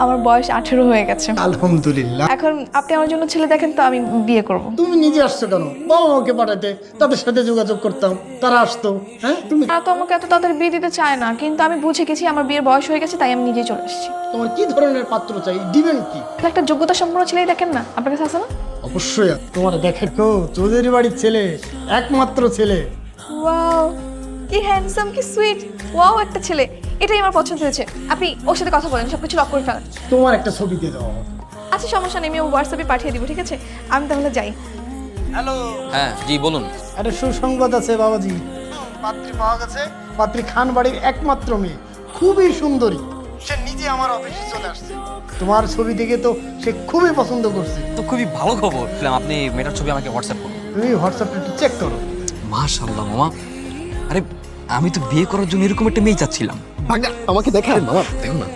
আমার বয়স 18 হয়ে গেছে। আলহামদুলিল্লাহ। এখন আপনি আমার জন্য ছেলে দেখেন তো আমি বিয়ে করব। তুমি নিজে আসছো কেন? বাবা মাকে পাঠাতে, তাদের সাথে যোগাযোগ করতাম, তারা আসতো। হ্যাঁ, তুমি তারা তো আমাকে এত তাড়াতাড়ি বিয়ে দিতে চায় না, কিন্তু আমি বুঝে গেছি আমার বিয়ের বয়স হয়ে গেছে, তাই আমি নিজেই চলে এসেছি। তোমার কি ধরনের পাত্র চাই? দিবেন কি? একটা যোগ্যতা সম্পন্ন ছেলেই দেখেন না, আপনার কাছে আছে না? অবশ্যই তোমার দেখে তো চৌধুরী বাড়ির ছেলে, একমাত্র ছেলে। ওয়াও, কি হ্যান্ডসাম, কি সুইট। ওয়াও, একটা ছেলে, এটাই আমার পছন্দ হয়েছে। আপনি ওর সাথে কথা বলেন, সবকিছু লক করে ফেলেন। তোমার একটা ছবি দিয়ে দাও আমাকে। আচ্ছা, সমস্যা নেই, আমি হোয়াটসঅ্যাপে পাঠিয়ে দিব, ঠিক আছে? আমি তাহলে যাই। হ্যালো, হ্যাঁ জি বলুন। একটা সুসংবাদ আছে বাবাজি। পাত্রী পাওয়া গেছে। পাত্রী খান বাড়ির একমাত্র মেয়ে, খুবই সুন্দরী। সে নিজে আমার অফিসে চলে আসছে। তোমার ছবি দেখে তো সে খুবই পছন্দ করছে। তো খুবই ভালো খবর, আপনি মেয়েটার ছবি আমাকে হোয়াটসঅ্যাপ করুন। তুমি হোয়াটসঅ্যাপে একটু চেক করো। মাশাআল্লাহ মামা, আরে আমি তো বিয়ে করার জন্য এরকম একটা মেয়ে চাচ্ছিলাম। আমাকে দেখান মামা, দেখুন না।